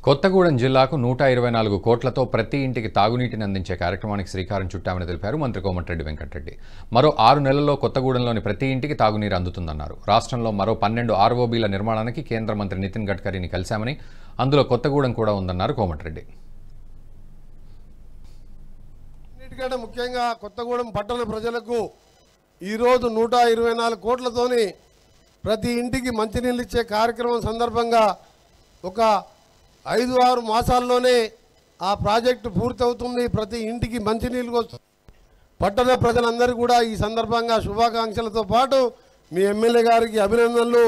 కొత్తగూడెం జిల్లాకు 124 కోట్లతో ప్రతి ఇంటికి తాగునీటిని అందించే కార్యక్రమానికి శ్రీకారం చుట్టామని తెలిపారు మంత్రి కోమటిరెడ్డి వెంకటరెడ్డి. మరో 6 నెలల్లో కొత్తగూడెంలోని ప్రతి ఇంటికి తాగునీరు అందుతుందన్నారు. రాష్ట్రంలో మరో 12 ఆర్ఓబీల నిర్మాణానికి కేంద్ర మంత్రి నితిన్ గడ్కరీని కలిశామని, అందులో కొత్తగూడెం కూడా ఉందన్నారు కోమటిరెడ్డి. అన్నిటికంటే ముఖ్యంగా కొత్తగూడెం పట్టణ ప్రజలకు ఈరోజు 124 కోట్లతోని ప్రతి ఇంటికి మంచినీళ్ళు ఇచ్చే కార్యక్రమం సందర్భంగా ఒక 5-6 మాసాల్లోనే ఆ ప్రాజెక్టు పూర్తవుతుంది. ప్రతి ఇంటికి మంచినీళ్ళు వస్తుంది. పట్టణ ప్రజలందరూ కూడా ఈ సందర్భంగా శుభాకాంక్షలతో పాటు మీ ఎమ్మెల్యే గారికి అభినందనలు.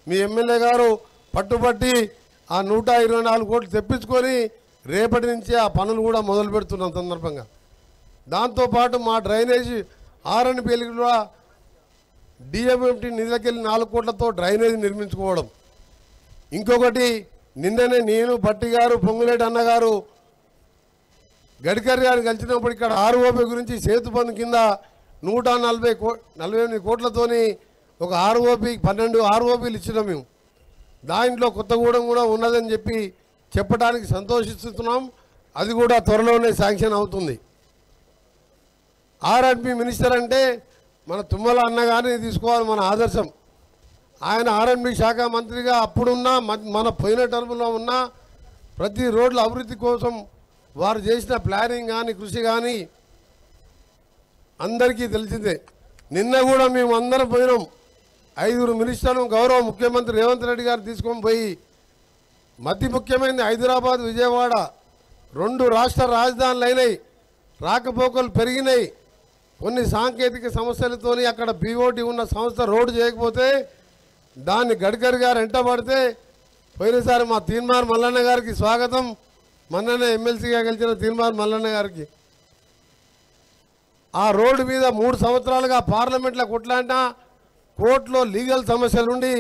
మీ ఎమ్మెల్యే గారు పట్టుబట్టి ఆ 124 కోట్లు తెప్పించుకొని రేపటి నుంచే ఆ పనులు కూడా మొదలు పెడుతున్నాం సందర్భంగా. దాంతోపాటు మా డ్రైనేజీ ఆర్ఎన్బిఎల్ కూడా డిఎంఎంటీ నిధులకెళ్ళి 4 కోట్లతో డ్రైనేజీ నిర్మించుకోవడం. ఇంకొకటి నిన్ననే నేను భట్టి గారు పొంగులేటి అన్నగారు గడ్కరీ గారిని కలిసినప్పుడు ఇక్కడ ఆర్ఓబీ గురించి సేతు బంధు కింద 148 కోట్లతోని ఒక ఆర్ఓబీకి 12 ఆర్ఓబీలు ఇచ్చినాం మేము. దాంట్లో కొత్తగూడెం కూడా ఉన్నదని చెప్పడానికి సంతోషిస్తున్నాం. అది కూడా త్వరలోనే శాంక్షన్ అవుతుంది. ఆర్ఎండ్బి మినిస్టర్ అంటే మన తుమ్మల అన్నగారిని తీసుకోవాలి మన ఆదర్శం. ఆయన ఆర్ఎండ్బి శాఖ మంత్రిగా అప్పుడున్నా మన పోయిన టర్మ్లో ఉన్న ప్రతి రోడ్ల అభివృద్ధి కోసం వారు చేసిన ప్లానింగ్ కానీ కృషి కానీ అందరికీ తెలిసిందే. నిన్న కూడా మేము అందరం పోయినాం. 5 మినిస్టర్లు గౌరవ ముఖ్యమంత్రి రేవంత్ రెడ్డి గారు తీసుకొని పోయి మధ్య ముఖ్యమైనది హైదరాబాద్ విజయవాడ 2 రాష్ట్ర రాజధానులు అయినాయి. రాకపోకలు పెరిగినాయి. కొన్ని సాంకేతిక సమస్యలతోని అక్కడ బీఓటీ ఉన్న సంస్థ రోడ్డు చేయకపోతే దాన్ని గడ్కరీ గారు వెంటబడితే పోయినసారి మా తీన్మార్ మల్లన్న గారికి స్వాగతం. మొన్ననే ఎమ్మెల్సీగా గెలిచిన తీన్మార్ మల్లన్న గారికి ఆ రోడ్డు మీద 3 సంవత్సరాలుగా పార్లమెంట్లో కొట్లాడినా కోర్టులో లీగల్ సమస్యలుండి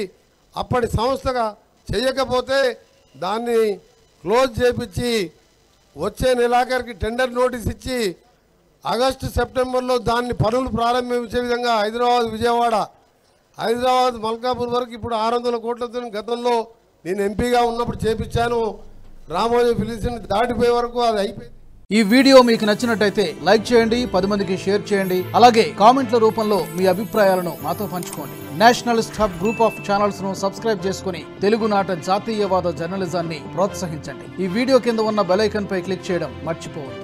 అప్పటి సంస్థగా చేయకపోతే దాన్ని క్లోజ్ చేపించి వచ్చే నెలాఖరికి టెండర్ నోటీస్ ఇచ్చి ఆగస్టు సెప్టెంబర్లో దాన్ని పనులు ప్రారంభించే విధంగా హైదరాబాద్ విజయవాడ హైదరాబాద్ మల్కాపూర్ వరకు ఇప్పుడు 600 కోట్లతో గతంలో నేను ఎంపీగా ఉన్నప్పుడు చేపించాను. రామోజీ ఫిలిసిని దాటిపోయే వరకు అది అయిపోయింది. ఈ వీడియో మీకు నచ్చినట్టయితే లైక్ చేయండి, 10 మందికి షేర్ చేయండి. అలాగే కామెంట్ల రూపంలో మీ అభిప్రాయాలను మాతో పంచుకోండి. Nationalist hub group of channels ను సబ్స్క్రైబ్ చేసుకుని తెలుగునాట జాతీయవాద జర్నలిజాన్ని ప్రోత్సహించండి. ఈ వీడియో కింద ఉన్న బెల్ ఐకాన్ పై క్లిక్ చేయడం మర్చిపోవద్దు.